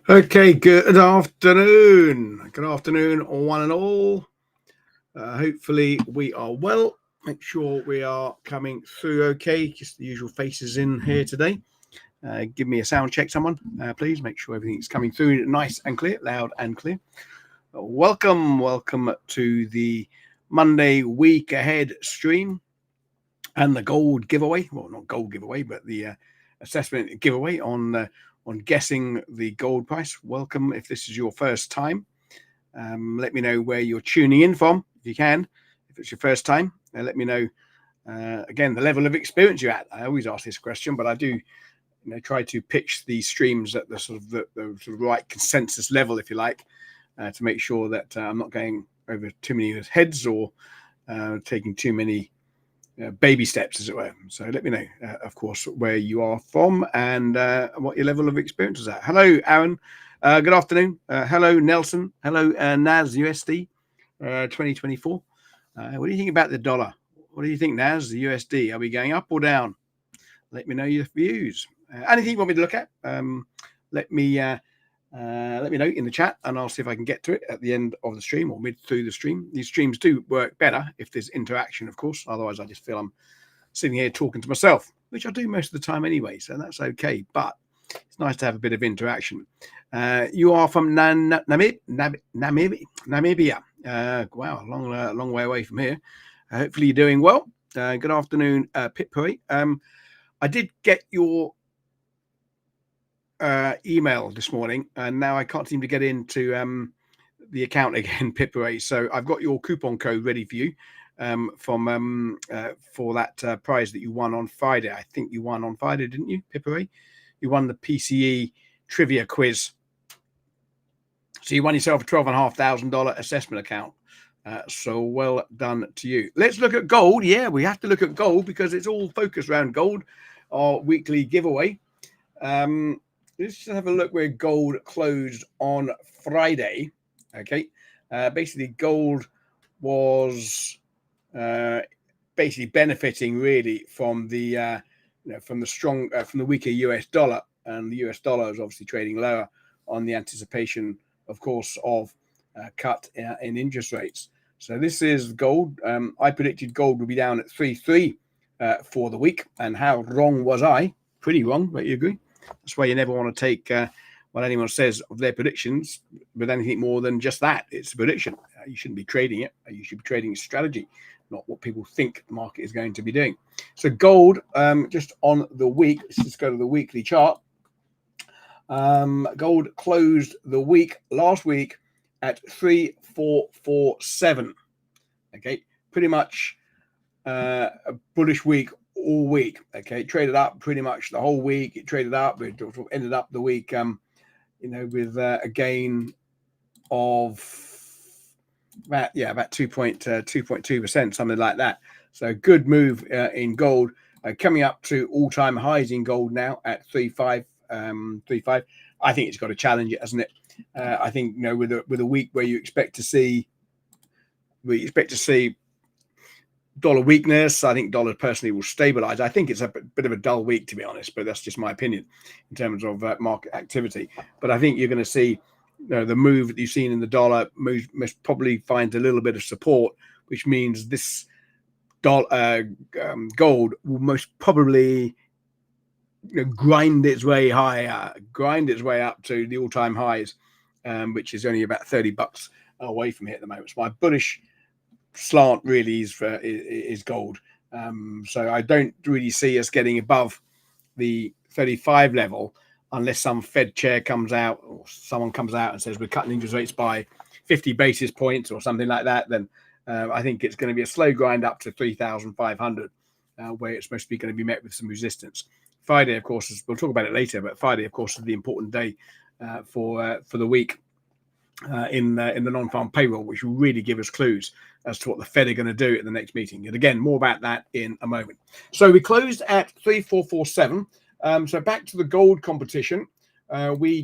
Okay, good afternoon. Good afternoon, one and all. Hopefully, we are well. Make sure we are coming through okay. Just the usual faces in here today. Give me a sound check, someone, please. Make sure everything's coming through nice and clear, loud and clear. Welcome to the Monday week ahead stream and the gold giveaway. Well, not gold giveaway, but the assessment giveaway on guessing the gold price. Welcome if this is your first time. Let me know where you're tuning in from, if you can. If it's your first time, let me know. Again, the level of experience you're at. I always ask this question, but I do, try to pitch these streams at the sort of right consensus level, if you like, to make sure that I'm not going over too many heads or taking too many baby steps, as it were. So let me know, of course, where you are from and what your level of experience is at. Hello, Aaron. Good afternoon. Hello, Nelson. Hello, NAS USD 2024. What do you think about the dollar? What do you think, NAS, the USD? Are we going up or down? Let me know your views. Anything you want me to look at, let me know in the chat, and I'll see if I can get to it at the end of the stream or mid through the stream. These streams do work better if there's interaction, of course. Otherwise, I just feel I'm sitting here talking to myself, which I do most of the time anyway, so that's okay. But it's nice to have a bit of interaction. You are from Namibia. Wow, a long way away from here. Hopefully you're doing well. Good afternoon, Pit Puri. I did get your email this morning, and now I can't seem to get into the account again, Pipperay. So I've got your coupon code ready for you for that prize that you won on Friday. I think you won on Friday, didn't you, Pipperay? You won the PCE trivia quiz. So you won yourself a $12,500 assessment account. So well done to you. Let's look at gold. Yeah, we have to look at gold because it's all focused around gold, our weekly giveaway. Let's just have a look where gold closed on Friday. Okay, basically gold was basically benefiting really from the from the weaker US dollar, and the US dollar is obviously trading lower on the anticipation, of course, of cut in interest rates. So this is gold. I predicted gold would be down at 3.3 for the week, and how wrong was I? Pretty wrong, but you agree? That's why you never want to take what anyone says of their predictions with anything more than just that. It's a prediction. You shouldn't be trading it. You should be trading a strategy, not what people think the market is going to be doing. So gold, just on the week, let's just go to the weekly chart. Gold closed the week last week at 3,447. Okay, pretty much a bullish week all week. Okay, it traded up pretty much the whole week. It traded up. It ended up the week, with a gain of about 2.2%, something like that. So good move in gold, coming up to all-time highs in gold now at 3.5. I think it's got to challenge it, hasn't it? I think with a week where you expect to see dollar weakness, I think dollar personally will stabilize. I think it's a bit of a dull week, to be honest, but that's just my opinion in terms of market activity. But I think you're going to see the move that you've seen in the dollar most probably finds a little bit of support, which means this gold will most probably grind its way higher, grind its way up to the all-time highs, which is only about $30 away from here at the moment. So my bullish slant really is gold. So I don't really see us getting above the 35 level unless some Fed chair comes out or someone comes out and says we're cutting interest rates by 50 basis points or something like that. Then I think it's going to be a slow grind up to 3,500, where it's supposed to be going to be met with some resistance. Friday, of course, we'll talk about it later, but Friday, of course, is the important day for the week in the non-farm payroll, which will really give us clues as to what the Fed are going to do at the next meeting. And again, more about that in a moment. So we closed at 3,447. So back to the gold competition. We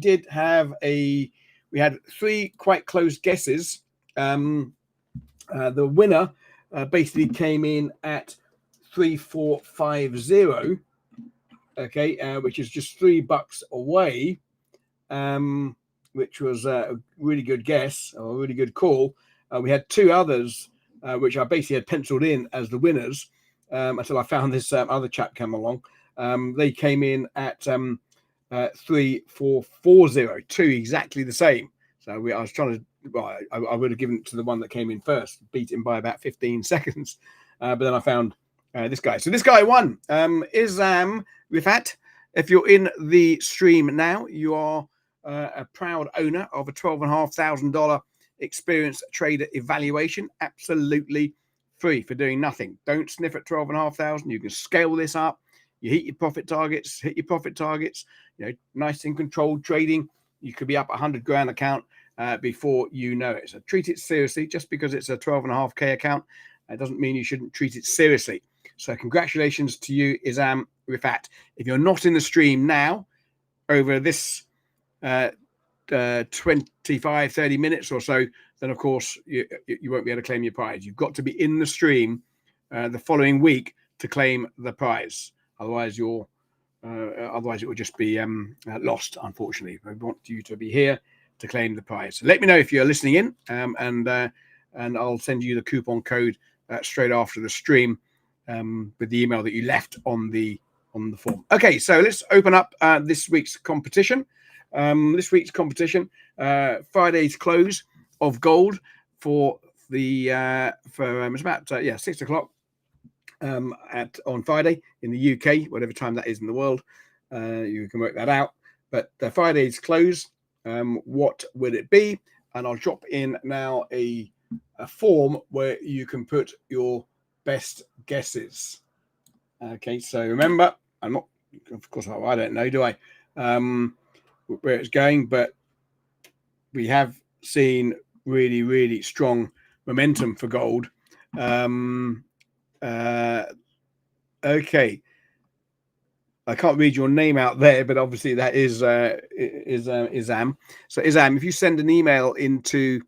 had three quite close guesses. The winner basically came in at 3,450. Okay, which is just $3 away. which was a really good guess or a really good call. We had two others, which I basically had penciled in as the winners until I found this other chap come along. They came in at 3-4-4-0, two exactly the same. So I was trying to, well, I would have given it to the one that came in first, beat him by about 15 seconds. But then I found this guy. So this guy won. Isam Rifat, if you're in the stream now, you are a proud owner of a $12,500 experienced trader evaluation, absolutely free for doing nothing. Don't sniff at 12,500. You can scale this up. You hit your profit targets, you know, nice and controlled trading. You could be up 100 grand account before you know it. So treat it seriously. Just because it's a 12.5K account, it doesn't mean you shouldn't treat it seriously. So congratulations to you, Isam Rifat. If you're not in the stream now, over this 25, 30 minutes or so, then of course you won't be able to claim your prize. You've got to be in the stream the following week to claim the prize. Otherwise, it will just be lost, unfortunately. We want you to be here to claim the prize. So let me know if you're listening in, and I'll send you the coupon code straight after the stream with the email that you left on the form. Okay, so let's open up this week's competition. Friday's close of gold for the it's about 6 o'clock on Friday in the UK, whatever time that is in the world. You can work that out. But Friday's close, what would it be? And I'll drop in now a form where you can put your best guesses. Okay, so remember, I'm not, of course, I don't know, do I? Where it's going, but we have seen really, really strong momentum for gold. Okay, I can't read your name out there, but obviously that is Isam. So Isam, if you send an email into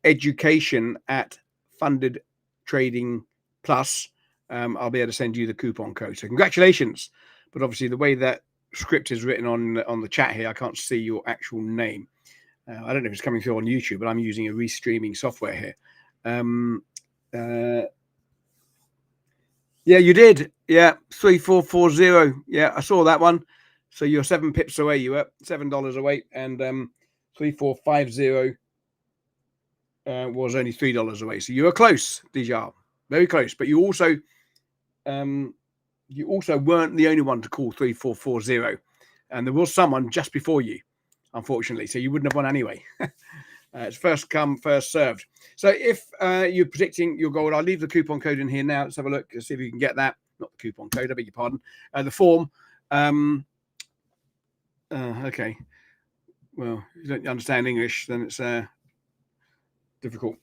education@Funded Trading Plus, I'll be able to send you the coupon code. So congratulations. But obviously the way that script is written on the chat here, I can't see your actual name. I don't know if it's coming through on YouTube, but I'm using a restreaming software here. Yeah, you did. Yeah, 3440. Yeah, I saw that one. So you're 7 pips away. You were $7 away, and 3450 was only $3 away. So you were close, Dijar, very close. But you also weren't the only one to call 3440, and there was someone just before you, unfortunately. So you wouldn't have won anyway. It's first come, first served. So if you're predicting your gold, I'll leave the coupon code in here now. Let's have a look. Let's see if you can get that. Not the coupon code, I beg your pardon. The form. Okay. Well, if you don't understand English, then it's difficult.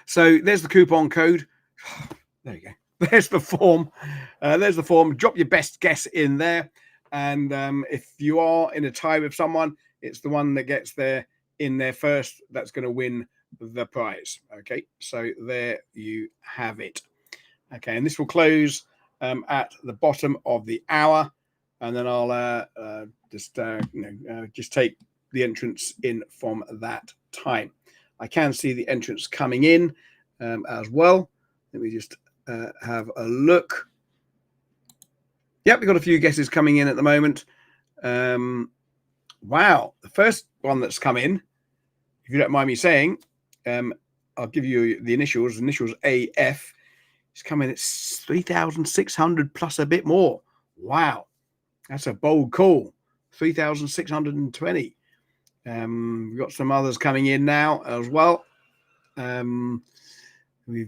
So there's the coupon code. There you go. There's the form. Drop your best guess in there. And if you are in a tie with someone, it's the one that gets there in there first that's going to win the prize. Okay, so there you have it. Okay, and this will close at the bottom of the hour, and then I'll just take the entrance in from that time. I can see the entrance coming in as well. Let me just have a look. Yep, we've got a few guesses coming in at the moment. Wow, the first one that's come in, if you don't mind me saying, I'll give you the initials AF. It's coming at 3,600 plus a bit more. Wow, that's a bold call. 3,620. We've got some others coming in now as well. We've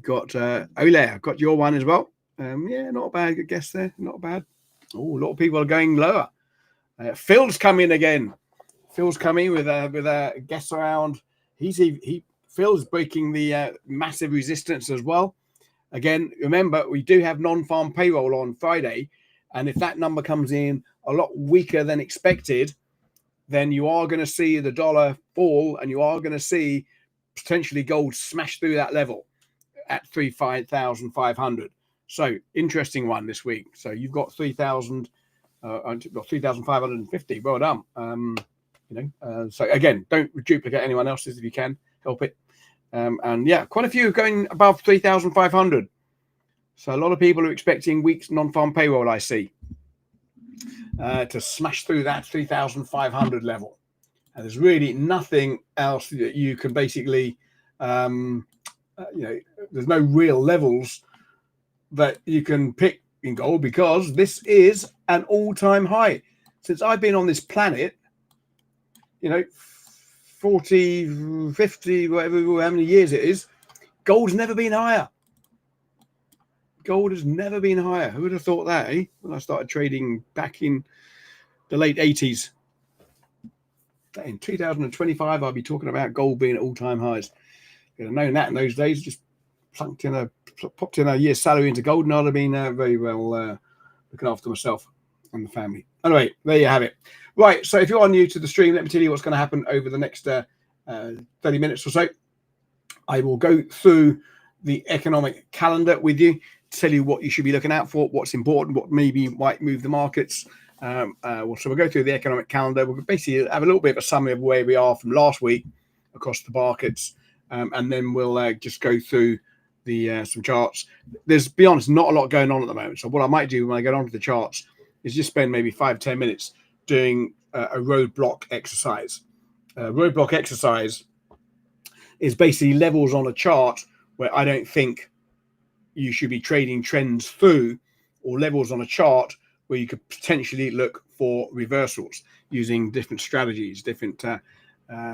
got Ole. I've got your one as well. Yeah, not a bad good guess there. Not bad. Oh, a lot of people are going lower. Phil's coming again. Phil's coming with a guess around. Phil's breaking the massive resistance as well. Again, remember, we do have non-farm payroll on Friday, and if that number comes in a lot weaker than expected, then you are going to see the dollar fall, and you are going to see potentially gold smash through that level at 3,500. So interesting one this week. So you've got 3,550. Well done. So again, don't duplicate anyone else's if you can help it. And yeah, quite a few going above 3,500. So a lot of people are expecting week's non-farm payroll, I see, to smash through that 3,500 level. And there's really nothing else that you can basically, there's no real levels that you can pick in gold, because this is an all-time high. Since I've been on this planet, 40, 50, whatever, how many years it is, gold's never been higher. Gold has never been higher. Who would have thought that, eh? When I started trading back in the late 80s. In 2025, I'll be talking about gold being at all-time highs. I'd have known that in those days, just popped in a year's salary into gold, and I'd have been very well looking after myself and the family. Anyway, there you have it. Right, so if you are new to the stream, let me tell you what's going to happen over the next 30 minutes or so. I will go through the economic calendar with you, tell you what you should be looking out for, what's important, what maybe might move the markets. So we'll go through the economic calendar. We'll basically have a little bit of a summary of where we are from last week across the markets, and then we'll just go through the some charts. There's, to be honest, not a lot going on at the moment. So what I might do when I get onto the charts is just spend maybe 5-10 minutes doing a roadblock exercise. Roadblock exercise is basically levels on a chart where I don't think you should be trading trends through, or levels on a chart where you could potentially look for reversals using different strategies,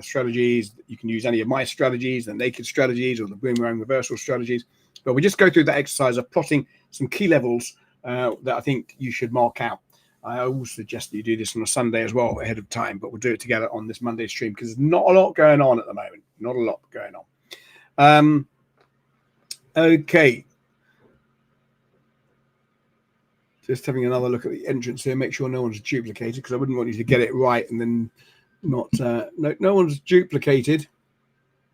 strategies. You can use any of my strategies, the naked strategies or the boomerang reversal strategies. But we just go through that exercise of plotting some key levels that I think you should mark out. I always suggest that you do this on a Sunday as well ahead of time, but we'll do it together on this Monday stream because there's not a lot going on at the moment. Not a lot going on. Okay. Just having another look at the entrance here, make sure no one's duplicated, because I wouldn't want you to get it right and then not. No one's duplicated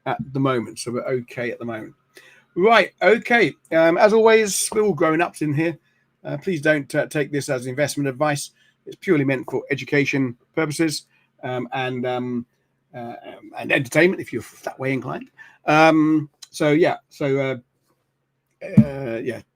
at the moment, so we're okay at the moment. Right, okay. As always, we're all grown-ups in here. Please don't take this as investment advice. It's purely meant for education purposes and entertainment, if you're that way inclined. You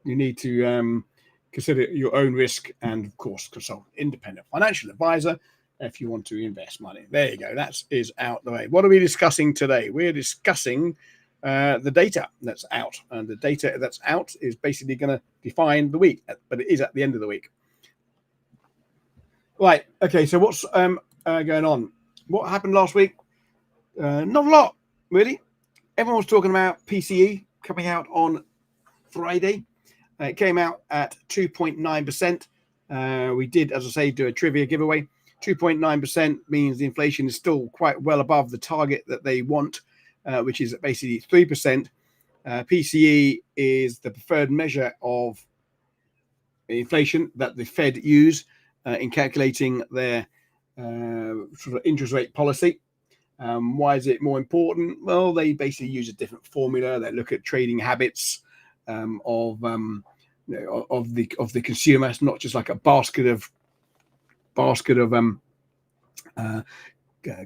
need to consider your own risk, and of course consult an independent financial advisor if you want to invest money. There you go. That is out the way. What are we discussing today? We're discussing the data that's out, and the data that's out is basically going to define the week, but it is at the end of the week. Right. Okay. So what's going on? What happened last week? Not a lot, really. Everyone was talking about PCE coming out on Friday. It came out at 2.9%. We did, as I say, do a trivia giveaway. 2.9% means the inflation is still quite well above the target that they want, which is basically 3%. PCE is the preferred measure of inflation that the Fed use in calculating their sort of interest rate policy. Why is it more important? Well, they basically use a different formula. They look at trading habits of the consumer. It's not just like a basket of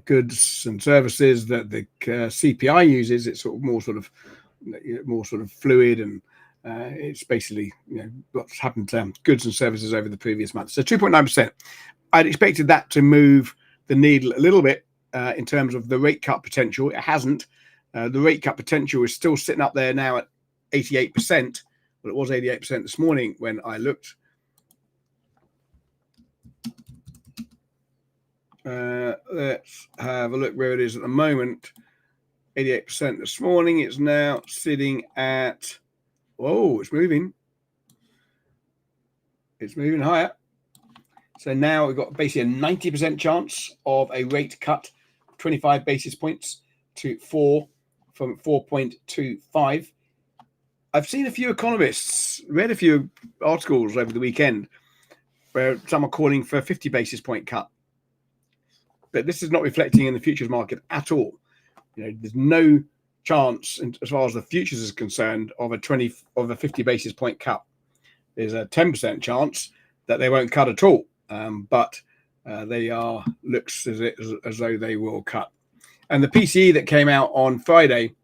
goods and services that the CPI uses. It's more sort of fluid, and it's basically what's happened to goods and services over the previous month. So 2.9%. I'd expected that to move the needle a little bit in terms of the rate cut potential. It hasn't. The rate cut potential is still sitting up there now at 88%. Well, it was 88% this morning when I looked. Let's have a look where it is at the moment. 88% this morning. It's now sitting at, it's moving. It's moving higher. So now we've got basically a 90% chance of a rate cut, 25 basis points to 4 from 4.25. I've seen a few economists, read a few articles over the weekend where some are calling for a 50 basis point cut. But this is not reflecting in the futures market at all. There's no chance, as far as the futures is concerned, of a 50 basis point cut. There's a 10% chance that they won't cut at all. But they looks as though they will cut. And the PCE that came out on Friday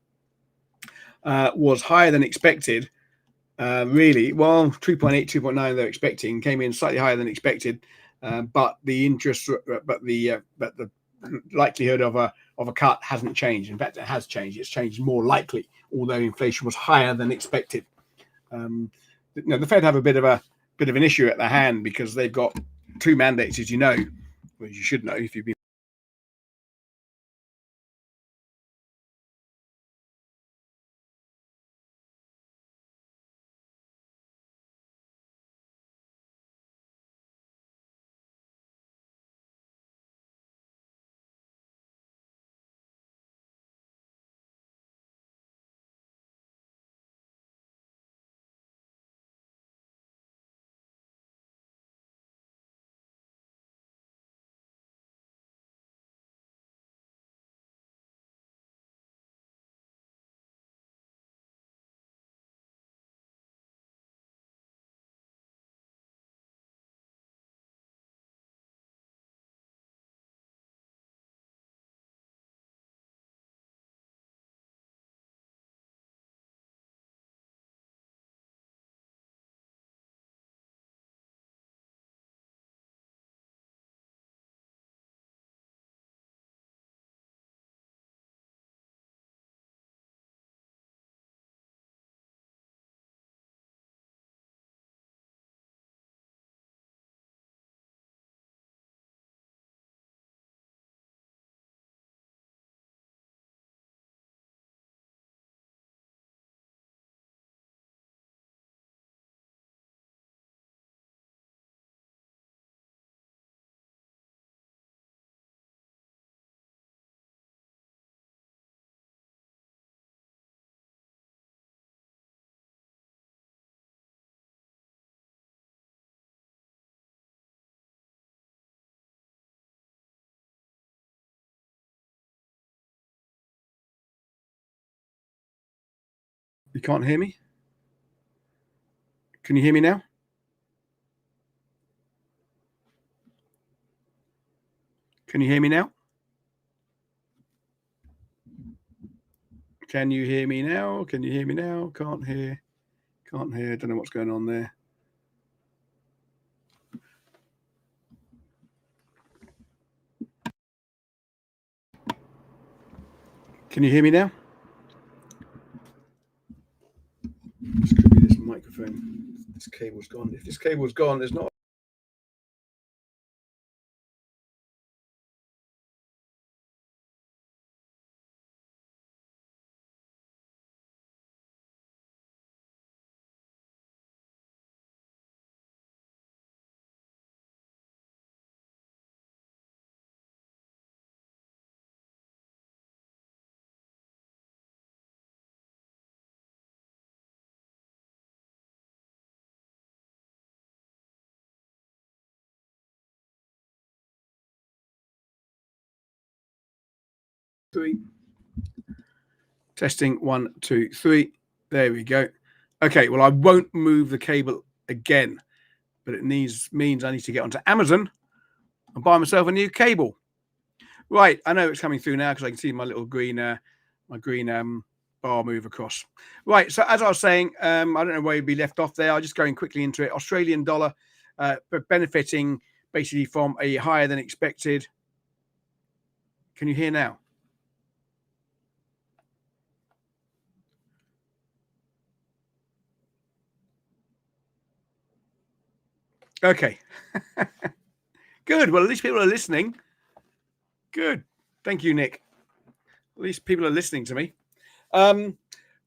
was higher than expected. Really, well, 3.8, 2.9 they're expecting, came in slightly higher than expected, but the likelihood of a cut hasn't changed. In fact, it has changed. It's changed more likely, although inflation was higher than expected. The Fed have a bit of an issue at their hand because they've got two mandates, as you know, well, you should know if you've been. You can't hear me? Can you hear me now? Can you hear me now? Can you hear me now? Can you hear me now? Can't hear. Can't hear. Don't know what's going on there. Can you hear me now? This could be this microphone. This cable's gone. If this cable's gone, there's not. Three. Testing 1, 2, 3. There we go. Okay, well, I won't move the cable again, but it means I need to get onto Amazon and buy myself a new cable. Right, I know it's coming through now because I can see my little green bar move across. Right, so as I was saying, I don't know where you'd be left off there. I'll just going quickly into it. Australian dollar benefiting basically from a higher than expected. Can you hear now? Okay. Good. Well, at least people are listening. Good. Thank you, Nick. At least people are listening to me.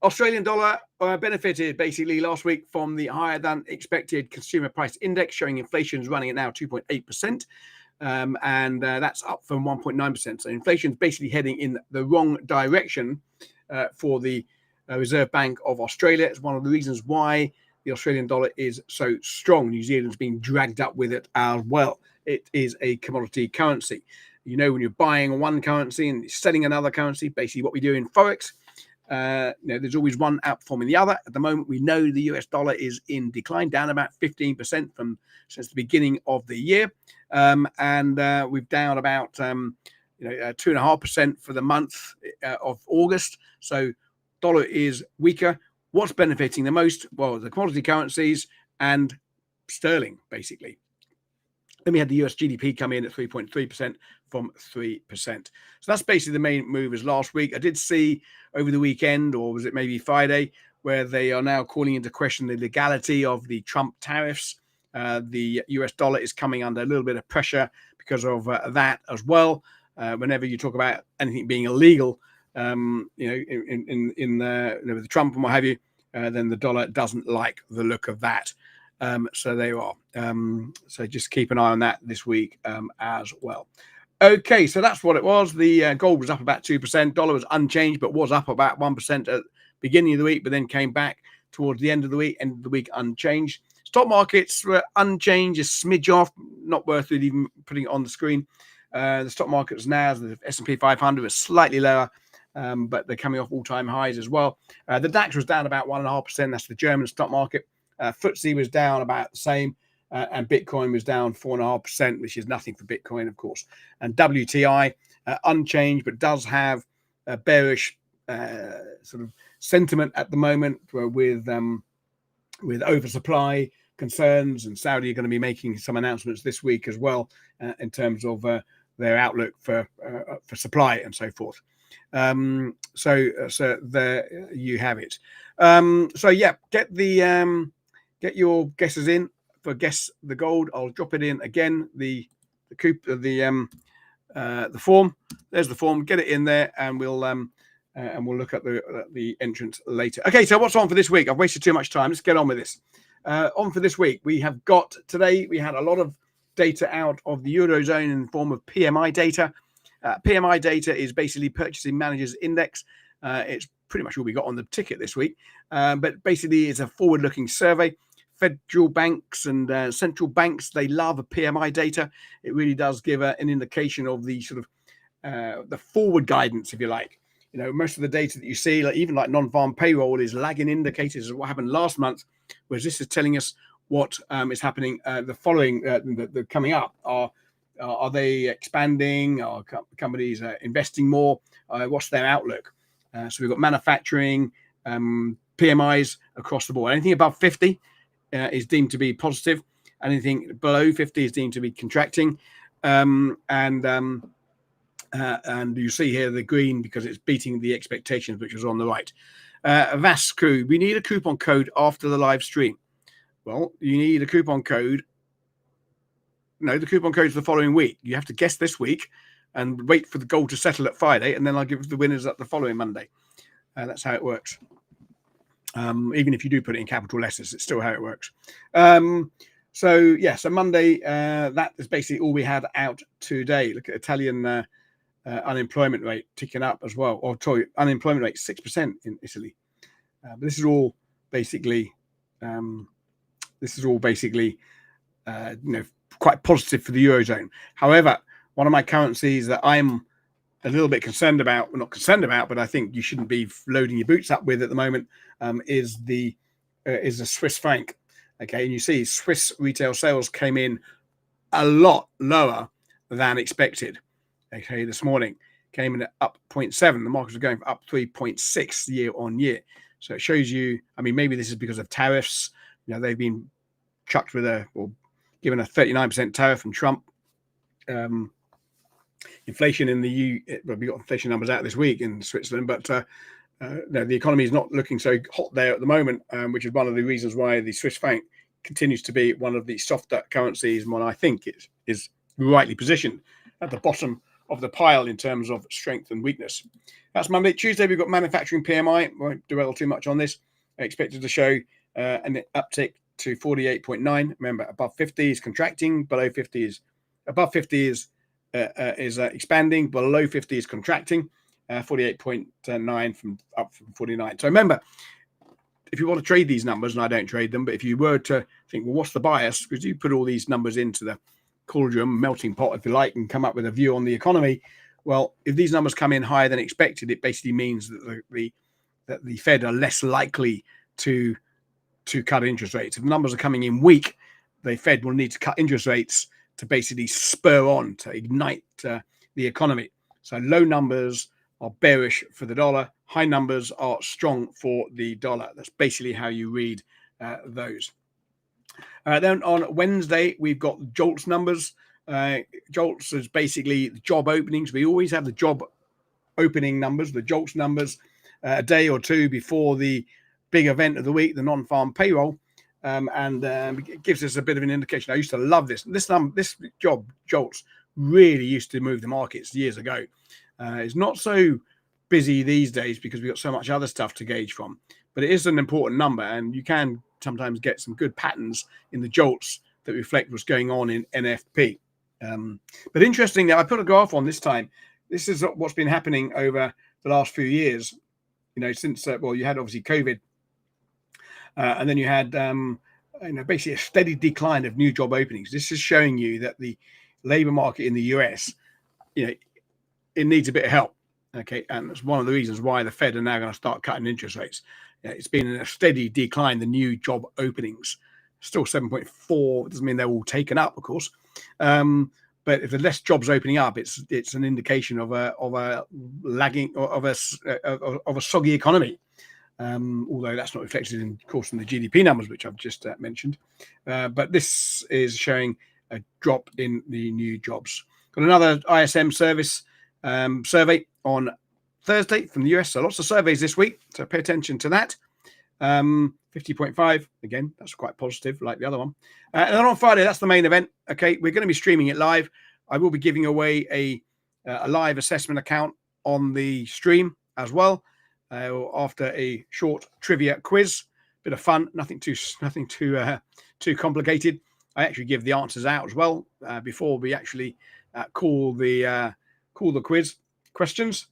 Australian dollar benefited basically last week from the higher than expected consumer price index, showing inflation is running at now 2.8%. And that's up from 1.9%. So inflation is basically heading in the wrong direction for the Reserve Bank of Australia. It's one of the reasons why the Australian dollar is so strong. New Zealand's being dragged up with it as well. It is a commodity currency. You know, when you're buying one currency and selling another currency, basically what we do in Forex, there's always one outperforming the other. At the moment, we know the US dollar is in decline, down about 15% since the beginning of the year. and we've down about 2.5% for the month of August. So dollar is weaker. What's benefiting the most? Well, the commodity currencies and sterling, basically. Then we had the US GDP come in at 3.3% from 3%. So that's basically the main movers last week. I did see over the weekend, or was it maybe Friday, where they are now calling into question the legality of the Trump tariffs. The US dollar is coming under a little bit of pressure because of that as well. Whenever you talk about anything being illegal, with Trump and what have you, then the dollar doesn't like the look of that. So there you are. So just keep an eye on that this week as well. Okay, so that's what it was. The gold was up about 2%. Dollar was unchanged, but was up about 1% at the beginning of the week, but then came back towards the end of the week unchanged. Stock markets were unchanged, a smidge off, not worth it even putting it on the screen. The stock markets now, the S&P 500 was slightly lower, but they're coming off all-time highs as well. The DAX was down about 1.5%. That's the German stock market. FTSE was down about the same, and Bitcoin was down 4.5%, which is nothing for Bitcoin, of course. And WTI unchanged, but does have a bearish sort of sentiment at the moment with oversupply concerns, and Saudi are going to be making some announcements this week as well in terms of their outlook for supply and so forth. So there you have it. So yeah, get your guesses in for Guess the Gold. I'll drop it in again. The form. There's the form. Get it in there, and we'll look at the entrance later. Okay, so what's on for this week? I've wasted too much time. Let's get on with this. On for this week, we had a lot of data out of the Eurozone in the form of PMI data. PMI data is basically Purchasing Managers Index. It's pretty much all we got on the ticket this week. But basically, it's a forward-looking survey. Federal banks and central banks, they love a PMI data. It really does give an indication of the sort of the forward guidance, if you like. Most of the data that you see, even non-farm payroll, is lagging indicators of what happened last month, whereas this is telling us what is happening the following, the coming up. Are they expanding? Are companies investing more? What's their outlook? So we've got manufacturing, PMIs across the board. Anything above 50 is deemed to be positive. Anything below 50 is deemed to be contracting. And you see here the green because it's beating the expectations, which was on the right. Avast crew, we need a coupon code after the live stream. Well, you need a coupon code. No, the coupon code is the following week. You have to guess this week and wait for the gold to settle at Friday, and then I'll give the winners at the following Monday. That's how it works. Even if you do put it in capital letters, it's still how it works. So Monday, that is basically all we had out today. Look at Italian unemployment rate ticking up as well. Or sorry, unemployment rate 6% in Italy. But this is all basically quite positive for the Eurozone. However, one of my currencies that I'm a little bit concerned about, well, not concerned about, but I think you shouldn't be loading your boots up with at the moment, is the Swiss franc. Okay, and you see Swiss retail sales came in a lot lower than expected. Okay, this morning came in at up 0.7. The markets are going for up 3.6 year on year. So it shows you, maybe this is because of tariffs. They've been chucked with given a 39% tariff from Trump. Inflation in the EU, we got inflation numbers out this week in Switzerland, but the economy is not looking so hot there at the moment, which is one of the reasons why the Swiss franc continues to be one of the softer currencies, and one I think is rightly positioned at the bottom of the pile in terms of strength and weakness. That's Monday. Tuesday, we've got manufacturing PMI. Won't dwell too much on this. I expected to show an uptick to 48.9. Remember, above 50 is contracting, below 50 is above 50 is expanding, below 50 is contracting. 48.9 from 49. So remember, if you want to trade these numbers, and I don't trade them, but if you were to think, well, what's the bias? Because you put all these numbers into the cauldron, melting pot, if you like, and come up with a view on the economy. Well, if these numbers come in higher than expected, it basically means that the Fed are less likely to cut interest rates. If the numbers are coming in weak, the Fed will need to cut interest rates to basically spur on, to ignite the economy. So low numbers are bearish for the dollar. High numbers are strong for the dollar. That's basically how you read those. Then on Wednesday, we've got JOLTS numbers. JOLTS is basically the job openings. We always have the job opening numbers, the JOLTS numbers, a day or two before the big event of the week, the non-farm payroll. And it gives us a bit of an indication. I used to love this. This job, JOLTS, really used to move the markets years ago. It's not so busy these days because we've got so much other stuff to gauge from. But it is an important number, and you can sometimes get some good patterns in the JOLTS that reflect what's going on in NFP. But interestingly, I put a graph on this time. This is what's been happening over the last few years. Since you had obviously COVID, and then you had basically a steady decline of new job openings. This is showing you that the labor market in the US, it needs a bit of help. Okay, and that's one of the reasons why the Fed are now going to start cutting interest rates. It's been in a steady decline, the new job openings. Still 7.4. Doesn't mean they're all taken up, of course. But if there's less jobs opening up, it's an indication of a lagging or of a soggy economy. Although that's not reflected in, of course, in the GDP numbers, which I've just mentioned. But this is showing a drop in the new jobs. Got another ISM service survey on Thursday from the US. So lots of surveys this week, so pay attention to that. 50.5, again, that's quite positive, like the other one. And then on Friday, that's the main event. Okay, we're going to be streaming it live. I will be giving away a live assessment account on the stream as well, after a short trivia quiz. Bit of fun, nothing too complicated. I actually give the answers out as well before we actually call the quiz questions.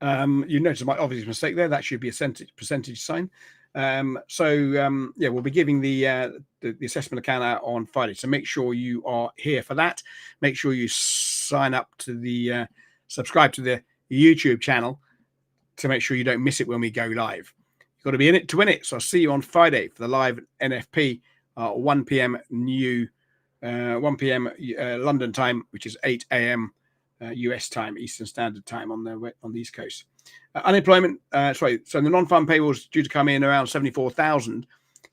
You notice my obvious mistake there. That should be a percentage sign. We'll be giving the assessment account out on Friday. So make sure you are here for that. Make sure you sign up to subscribe to the YouTube channel to make sure you don't miss it when we go live. You've got to be in it to win it. So I'll see you on Friday for the live NFP, 1 p.m. 1 p.m. London time, which is 8 a.m. US time, Eastern Standard Time on the East Coast. Unemployment, so the non-farm payroll is due to come in around 74,000,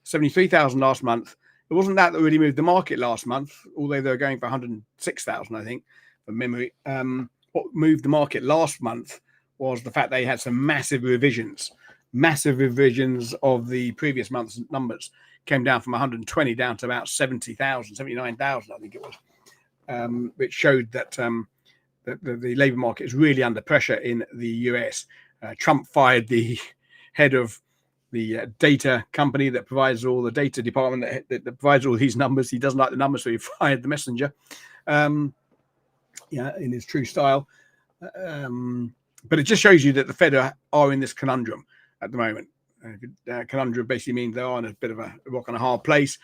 73,000 last month. It wasn't that really moved the market last month, although they were going for 106,000, I think, from memory. What moved the market last month was the fact they had some massive revisions of the previous month's numbers. Came down from 120 down to about 70,000, 79,000, I think it was, which showed that the labor market is really under pressure in the US. Trump fired the head of the data company that provides all the data department that provides all these numbers. He doesn't like the numbers, so he fired the messenger. In his true style. But it just shows you that the Fed are in this conundrum at the moment. Conundrum basically means they are in a bit of a rock and a hard place.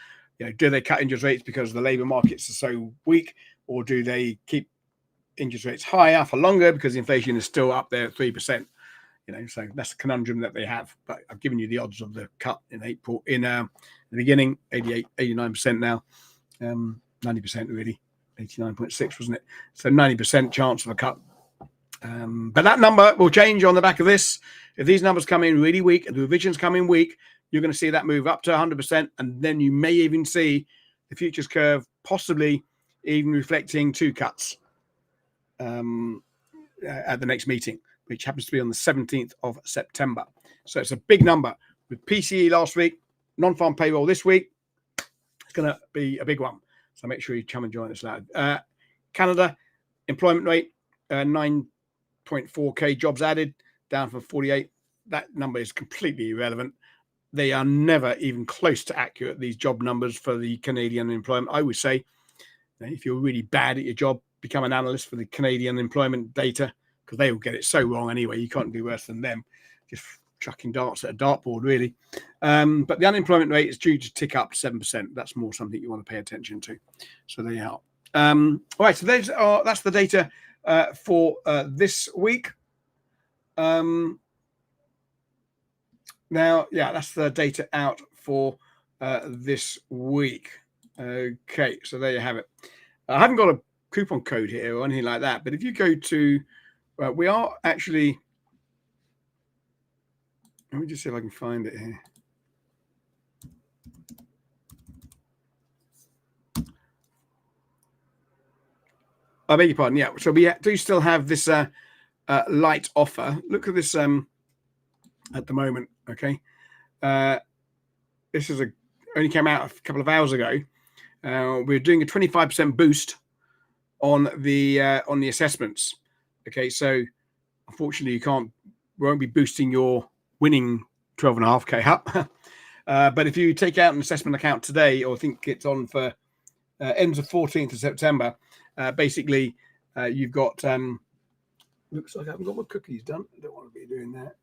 Do they cut interest rates because the labor markets are so weak, or do they keep interest rates higher for longer because inflation is still up there at 3%? So that's the conundrum that they have. But I've given you the odds of the cut in April, in the beginning, 88, 89% now, 90% really, 89.6 wasn't it? So 90% chance of a cut. But that number will change on the back of this. If these numbers come in really weak and the revisions come in weak, you're going to see that move up to 100%. And then you may even see the futures curve possibly even reflecting 2 cuts at the next meeting, which happens to be on the 17th of September. So it's a big number. With PCE last week, non-farm payroll this week, it's going to be a big one. So make sure you come and join us loud. Canada, employment rate, 9.4K jobs added, down from 48. That number is completely irrelevant. They are never even close to accurate, these job numbers for the Canadian employment. I would say, if you're really bad at your job, become an analyst for the Canadian employment data, because they will get it so wrong anyway. You can't do worse than them. Just chucking darts at a dartboard, really. But the unemployment rate is due to tick up to 7%. That's more something you want to pay attention to. So there you are. All right, so that's the data for this week. Now, that's the data out for this week. Okay, so there you have it. I haven't got a coupon code here or anything like that, but if you go to, we are actually, let me just see if I can find it here. I beg your pardon. Yeah, so we do still have this light offer. Look at this at the moment. Okay, this is only came out a couple of hours ago. We're doing a 25% boost on the assessments. Okay, so unfortunately we won't be boosting your winning 12.5k up. But if you take out an assessment account today, or think it's on for ends of 14th of September, basically you've got looks like I haven't got my cookies done. I don't want to be doing that.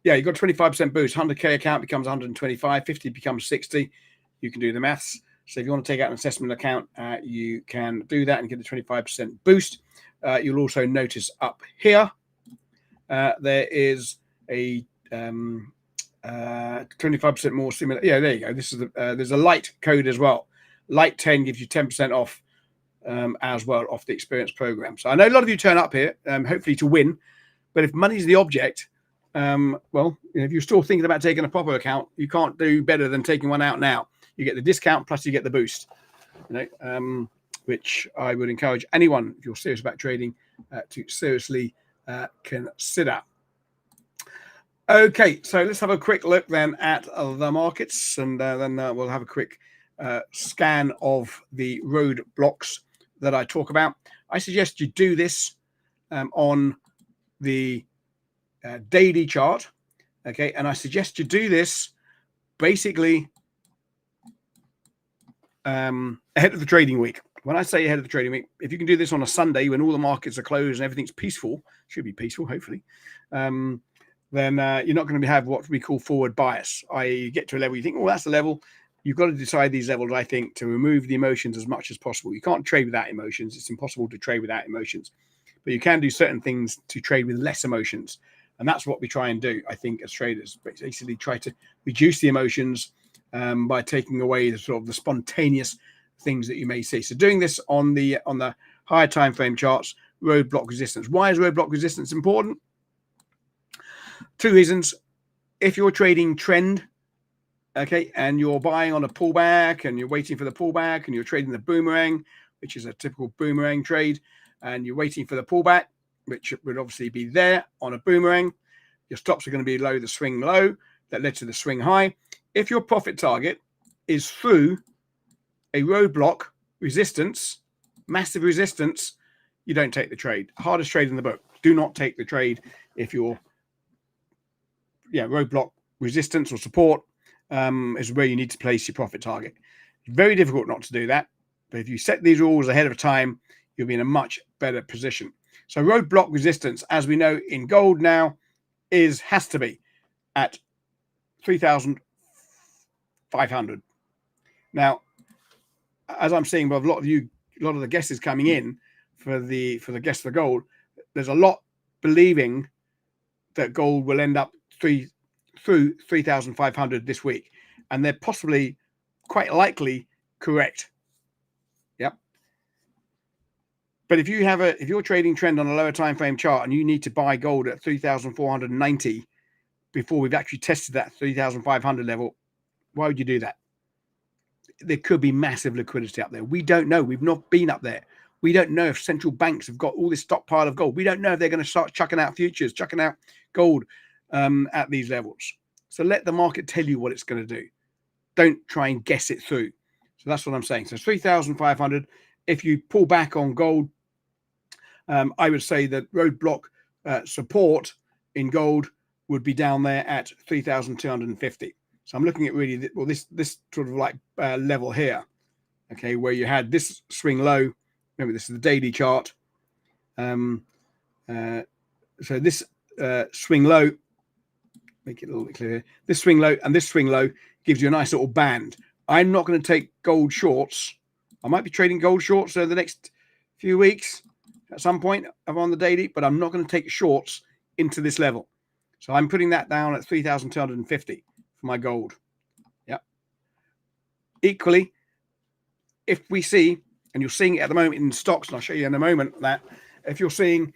Yeah, you've got 25% boost. 100k account becomes 125, 50 becomes 60. You can do the maths. So if you want to take out an assessment account, you can do that and get a 25% boost. You'll also notice up here there is a 25% more similar. Yeah, there you go. This is there's a light code as well. Light 10 gives you 10% off as well off the experience program. So I know a lot of you turn up here, hopefully to win. But if money's the object, well, if you're still thinking about taking a proper account, you can't do better than taking one out now. You get the discount plus you get the boost, which I would encourage anyone, if you're serious about trading, to seriously consider. Okay, so let's have a quick look then at the markets, and then we'll have a quick scan of the road blocks that I talk about. I suggest you do this on the daily chart, okay, and I suggest you do this basically ahead of the trading week. When I say ahead of the trading week, if you can do this on a Sunday when all the markets are closed and everything's peaceful, should be peaceful, hopefully, then you're not going to have what we call forward bias. You get to a level, you think, oh, that's the level. You've got to decide these levels, I think, to remove the emotions as much as possible. You can't trade without emotions. It's impossible to trade without emotions. But you can do certain things to trade with less emotions. And that's what we try and do, I think, as traders. Basically try to reduce the emotions by taking away the sort of the spontaneous things that you may see. So doing this on the higher time frame charts, roadblock resistance. Why is roadblock resistance important? Two reasons. If you're trading trend, okay, and you're buying on a pullback and you're waiting for the pullback and you're trading the boomerang, which is a typical boomerang trade, and you're waiting for the pullback, which would obviously be there on a boomerang, your stops are going to be below the swing low that led to the swing high. If your profit target is through a roadblock resistance, massive resistance, you don't take the trade. Hardest trade in the book. Do not take the trade if you're roadblock resistance or support is where you need to place your profit target. It's very difficult not to do that. But if you set these rules ahead of time, you'll be in a much better position. So roadblock resistance, as we know in gold now, has to be at 3,500. Now, as I'm seeing with a lot of the guesses coming in for the guess for gold, there's a lot believing that gold will end up through 3,500 this week, and they're possibly quite likely correct. Yep. But if you're trading trend on a lower time frame chart and you need to buy gold at 3,490 before we've actually tested that 3,500 level, why would you do that? There could be massive liquidity up there. We don't know. We've not been up there. We don't know if central banks have got all this stockpile of gold. We don't know if they're going to start chucking out futures, chucking out gold at these levels. So let the market tell you what it's going to do. Don't try and guess it through. So that's what I'm saying. So 3,500. If you pull back on gold, I would say that roadblock support in gold would be down there at 3,250. So I'm looking at really, well, this sort of like level here, okay, where you had this swing low. Remember, this is the daily chart. So this swing low, make it a little bit clearer. This swing low and this swing low gives you a nice little band. I'm not going to take gold shorts. I might be trading gold shorts over the next few weeks at some point on the daily, but I'm not going to take shorts into this level. So I'm putting that down at 3,250 for my gold. Yeah. equally, if we see, and you're seeing it at the moment in stocks, and I'll show you in a moment that if you're seeing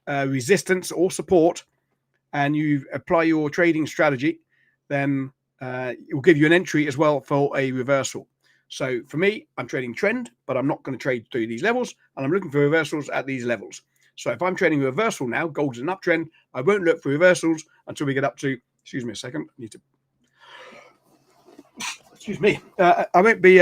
resistance or support and you apply your trading strategy, then it will give you an entry as well for a reversal. So for me, I'm trading trend, but I'm not going to trade through these levels, and I'm looking for reversals at these levels. So if I'm trading reversal now, gold's an uptrend, I won't look for reversals until we get up to, excuse me a second, I need to, excuse me, I won't be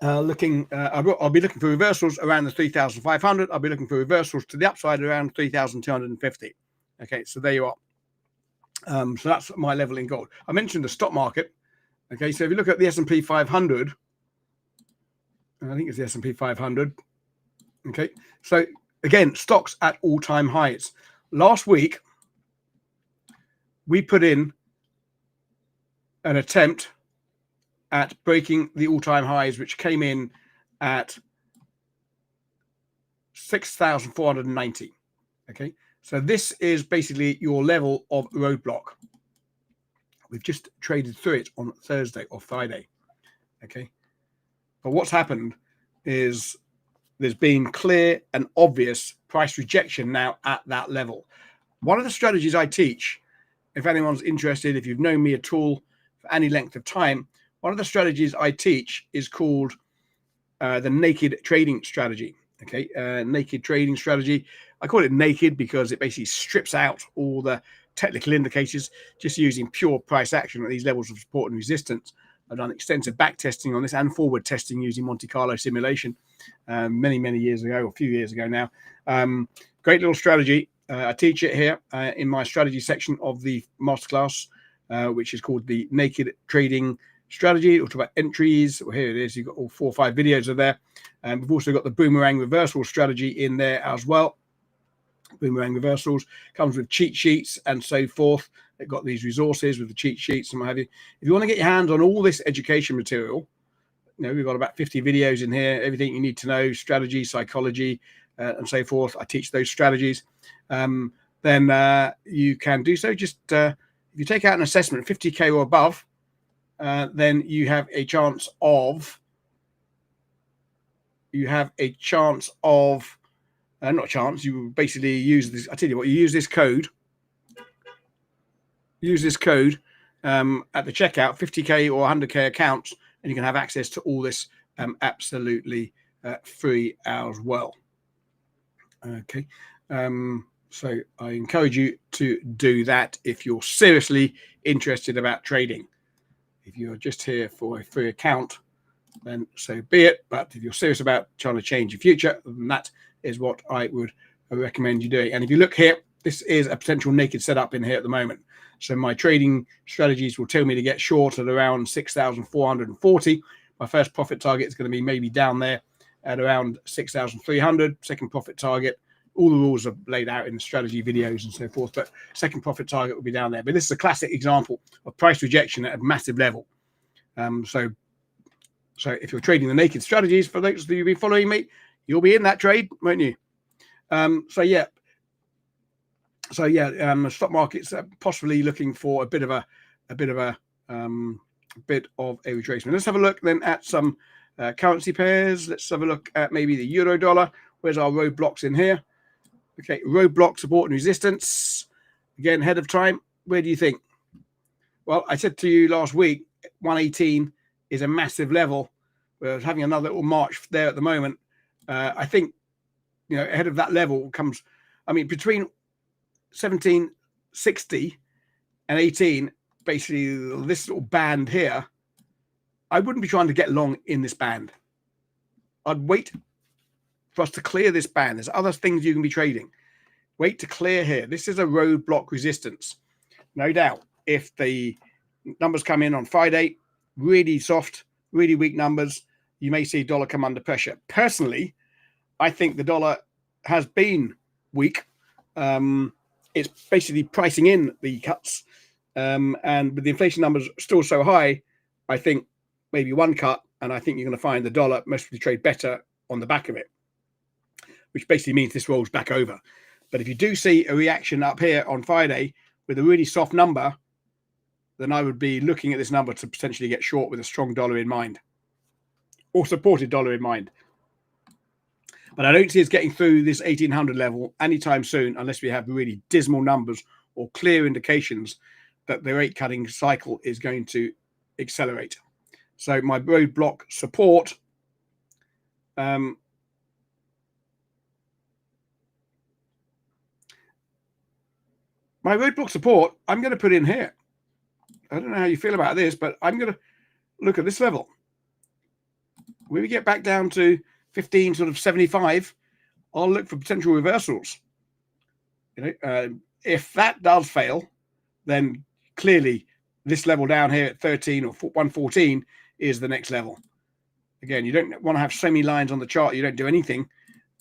looking, I'll be looking for reversals around the 3,500. I'll be looking for reversals to the upside around 3,250. Okay, so there you are. So that's my level in gold. I mentioned the stock market. Okay, so if you look at the S&P 500, I think it's the S&P 500. Okay, so again, stocks at all-time highs. Last week, we put in an attempt at breaking the all-time highs, which came in at 6,490. Okay, so this is basically your level of roadblock. We've just traded through it on Thursday or Friday. Okay, but what's happened is there's been clear and obvious price rejection now at that level. One of the strategies I teach, if anyone's interested, if you've known me at all for any length of time, one of the strategies I teach is called the naked trading strategy. Okay, naked trading strategy. I call it naked because it basically strips out all the technical indicators, just using pure price action at these levels of support and resistance. I've done extensive back testing on this and forward testing using Monte Carlo simulation many years ago, a few years ago now. Great little strategy. I teach it here in my strategy section of the masterclass, which is called the naked trading strategy. We'll talk about entries. Well, here it is. You've got all 4 or 5 videos of there. And we've also got the boomerang reversal strategy in there as well. Boomerang reversals comes with cheat sheets and so forth. They've got these resources with the cheat sheets and what have you. If you want to get your hands on all this education material, you know, we've got about 50 videos in here, everything you need to know, strategy, psychology, and so forth. I teach those strategies. Then you can do so. Just if you take out an assessment 50K or above, then you have a chance of not chance, you basically use this. I tell you what, you use this code at the checkout, 50K or 100K accounts, and you can have access to all this absolutely free as well. Okay, so I encourage you to do that if you're seriously interested about trading. If you're just here for a free account, then so be it. But if you're serious about trying to change your future, then that is what I would recommend you doing. And if you look here, this is a potential naked setup in here at the moment. So my trading strategies will tell me to get short at around 6,440. My first profit target is going to be maybe down there at around 6,300. Second profit target, all the rules are laid out in the strategy videos and so forth, but second profit target will be down there. But this is a classic example of price rejection at a massive level. So if you're trading the naked strategies, for those of you who've been following me, you'll be in that trade, won't you? The stock market's possibly looking for a bit of a retracement. Let's have a look then at some currency pairs. Let's have a look at maybe the euro dollar. Where's our roadblocks in here? Okay, roadblock, support and resistance. Again, ahead of time. Where do you think? Well, I said to you last week, 118 is a massive level. We're having another little march there at the moment. I think, you know, ahead of that level comes, I mean, between 1760 and 18, basically this little band here, I wouldn't be trying to get long in this band. I'd wait for us to clear this band. There's other things you can be trading. Wait to clear here. This is a roadblock resistance. No doubt, if the numbers come in on Friday, really soft, really weak numbers, you may see dollar come under pressure. Personally, I think the dollar has been weak. It's basically pricing in the cuts. And with the inflation numbers still so high, I think maybe one cut, and I think you're going to find the dollar mostly trade better on the back of it, which basically means this rolls back over. But if you do see a reaction up here on Friday with a really soft number, then I would be looking at this number to potentially get short with a strong dollar in mind. or supported dollar in mind. But I don't see us getting through this 1800 level anytime soon unless we have really dismal numbers or clear indications that the rate cutting cycle is going to accelerate. So my roadblock support, my roadblock support, I'm going to put in here. I don't know how you feel about this, but I'm going to look at this level. When we get back down to 15, sort of 75, I'll look for potential reversals. If that does fail, then clearly this level down here at 13 or 114 is the next level. Again, you don't want to have so many lines on the chart. You don't do anything.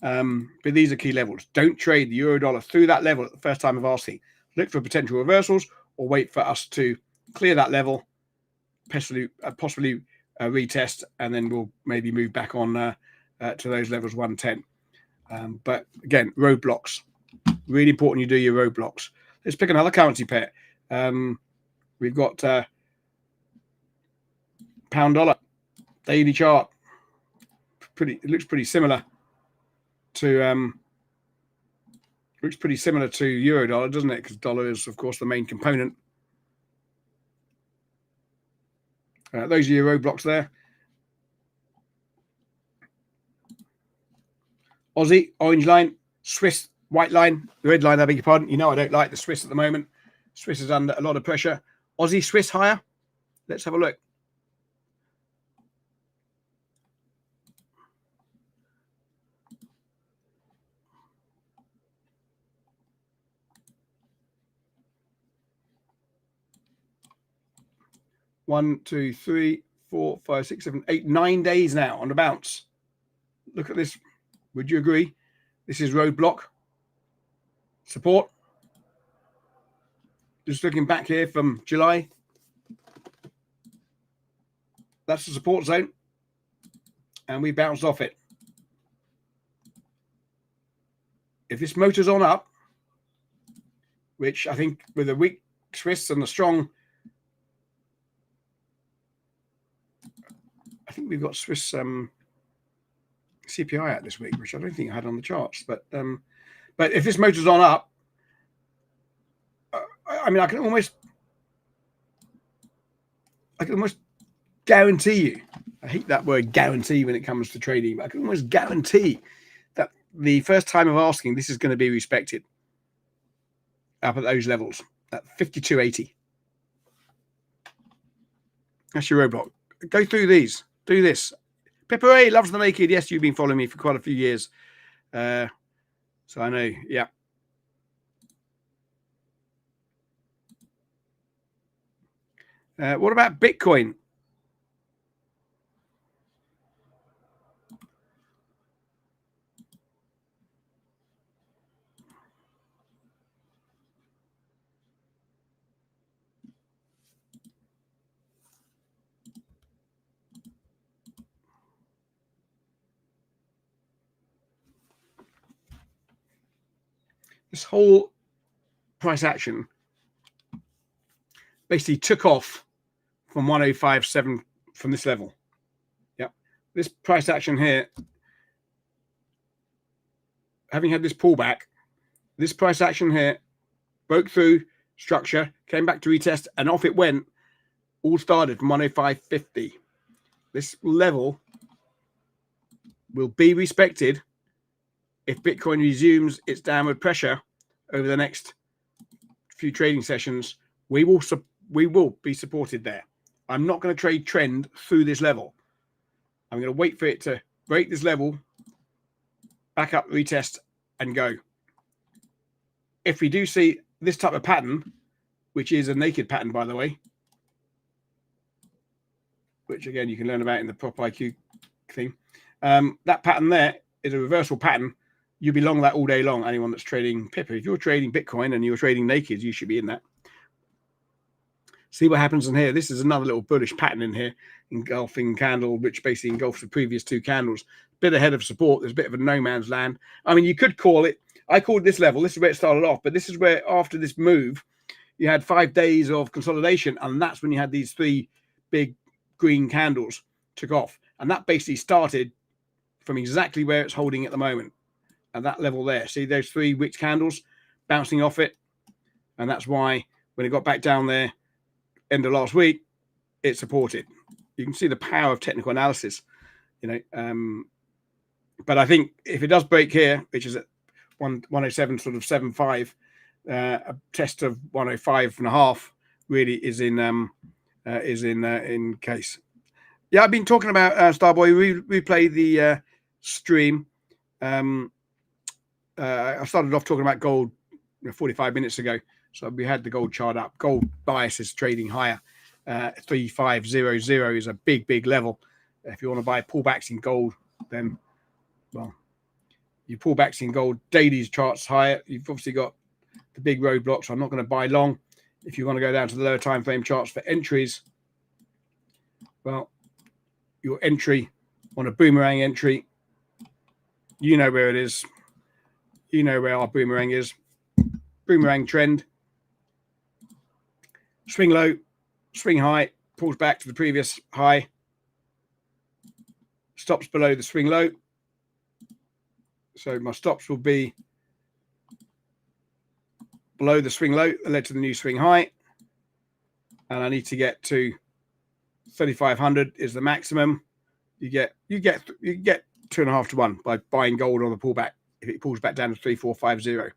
But these are key levels. Don't trade the euro dollar through that level at the first time of asking. Look for potential reversals or wait for us to clear that level, possibly retest, and then we'll maybe move back on to those levels 110. But again, roadblocks. Really important you do your roadblocks. Let's pick another currency pair. We've got pound dollar daily chart. It looks pretty similar to euro dollar, doesn't it? Because dollar is, of course, the main component. Those are your roadblocks there. Aussie, orange line. Swiss, white line. The red line, I beg your pardon. You know I don't like the Swiss at the moment. Swiss is under a lot of pressure. Aussie, Swiss higher. Let's have a look. One, two, three, 4, 5, 6, 7, 8, 9 days now on the bounce. Look at this. Would you agree? This is roadblock support. Just looking back here from July. That's the support zone. And we bounced off it. If this motor's on up, which I think with a weak Swiss and a strong, I think we've got Swiss CPI out this week, which I don't think I had on the charts. But if this motor's on up, I mean, I can almost guarantee you. I hate that word guarantee when it comes to trading, but I can almost guarantee that the first time of asking, this is going to be respected up at those levels at 52.80. That's your roadblock. Go through these. Do this. Pepper loves the naked. Yes, you've been following me for quite a few years. So I know. Yeah. What about Bitcoin? This whole price action basically took off from 105.7 from this level. Yep. This price action here, having had this pullback, this price action here broke through structure, came back to retest, and off it went. All started from 105.50. This level will be respected if Bitcoin resumes its downward pressure over the next few trading sessions. We will be supported there. I'm not going to trade trend through this level. I'm going to wait for it to break this level, back up, retest, and go. If we do see this type of pattern, which is a naked pattern, by the way, which again you can learn about in the Prop IQ thing, that pattern there is a reversal pattern. You'll be long that all day long. Anyone that's trading Pippa, if you're trading Bitcoin and you're trading naked, you should be in that. See what happens in here. This is another little bullish pattern in here, engulfing candle, which basically engulfs the previous two candles. Bit ahead of support. There's a bit of a no man's land. I mean, you could call it, I called this level. This is where it started off, but this is where after this move, you had 5 days of consolidation, and that's when you had these 3 big green candles took off. And that basically started from exactly where it's holding at the moment, at that level there. See those 3 wick candles bouncing off it? And that's why when it got back down there end of last week, it supported. You can see the power of technical analysis, but I think if it does break here, which is at 107 sort of 7.5, a test of 105.5 really is in case. Yeah, I've been talking about Starboy. We played the stream. I started off talking about gold 45 minutes ago. So we had the gold chart up. Gold bias is trading higher. 3500 is a big level. If you want to buy pullbacks in gold, then you pullbacks in gold. Daily's charts higher. You've obviously got the big roadblocks. I'm not going to buy long. If you want to go down to the lower time frame charts for entries, well, your entry on a boomerang entry, you know where it is. You know where our boomerang is. Boomerang trend. Swing low, swing high, pulls back to the previous high. Stops below the swing low. So my stops will be below the swing low that led to the new swing high. And I need to get to 3,500 is the maximum. You get 2.5 to 1 by buying gold on the pullback if it pulls back down to 3,450.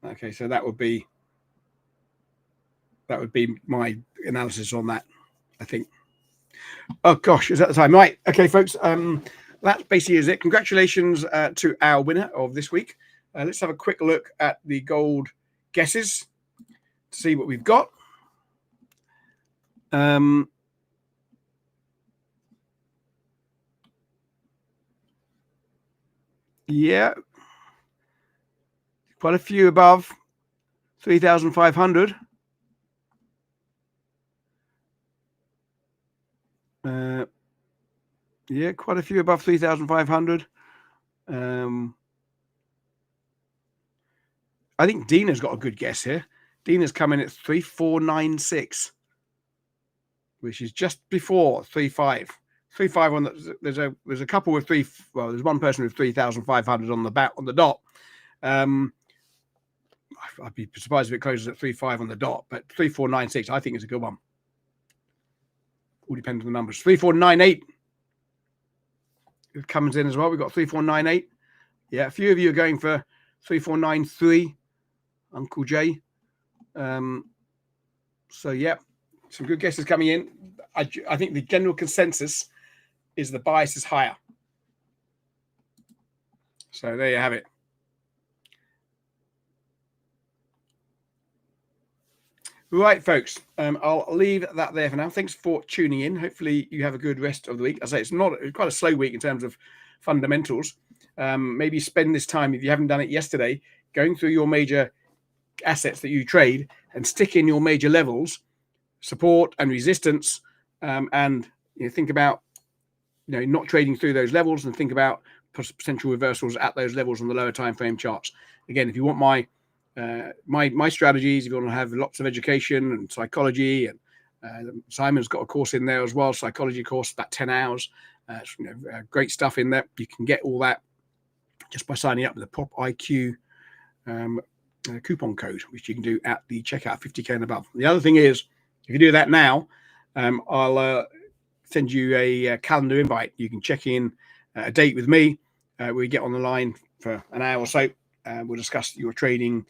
Okay, so that would be my analysis on that, I think. Oh gosh, is that the time? Right. Okay, folks. That basically is it. Congratulations to our winner of this week. Let's have a quick look at the gold guesses to see what we've got. Yeah, quite a few above 3,500. Yeah, quite a few above 3,500. I think Dina's got a good guess here. Dina's coming at 3,496, which is just before 3,500. 3,500 on the, there's a couple with there's one person with 3,500 on the dot. I'd be surprised if it closes at 3,500 on the dot, but 3,496 I think is a good one. All depends on the numbers. 3,498 it comes in as well. We've got 3,498. Yeah, a few of you are going for 3,493, Uncle J. So yeah, some good guesses coming in. I think the general consensus is the bias is higher. So there you have it. Right, folks. I'll leave that there for now. Thanks for tuning in. Hopefully you have a good rest of the week. As I say, it's quite a slow week in terms of fundamentals. Maybe spend this time, if you haven't done it yesterday, going through your major assets that you trade and stick in your major levels, support and resistance, and think about not trading through those levels, and think about potential reversals at those levels on the lower time frame charts. Again, if you want my strategies, if you want to have lots of education and psychology, and Simon's got a course in there as well, psychology course, about 10 hours. Great stuff in there. You can get all that just by signing up with the Prop IQ coupon code, which you can do at the checkout, 50k and above. The other thing is, if you do that now, I'll send you a calendar invite. You can check in a date with me. We get on the line for an hour or so. We'll discuss your trading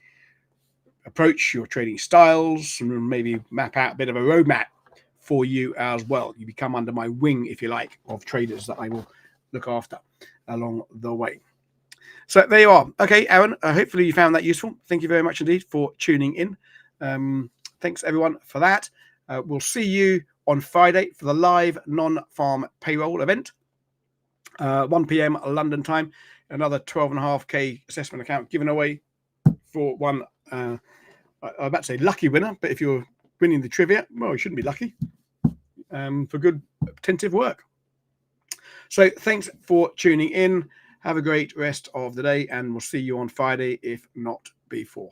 approach, your trading styles, and maybe map out a bit of a roadmap for you as well. You become under my wing, if you like, of traders that I will look after along the way. So there you are. Okay, Aaron, hopefully you found that useful. Thank you very much indeed for tuning in. Thanks, everyone, for that. We'll see you on Friday for the live non-farm payroll event, 1 p.m. London time. Another 12.5k assessment account given away for one, I'm about to say lucky winner, but if you're winning the trivia, well, you shouldn't be lucky, for good attentive work. So thanks for tuning in. Have a great rest of the day, and we'll see you on Friday, if not before.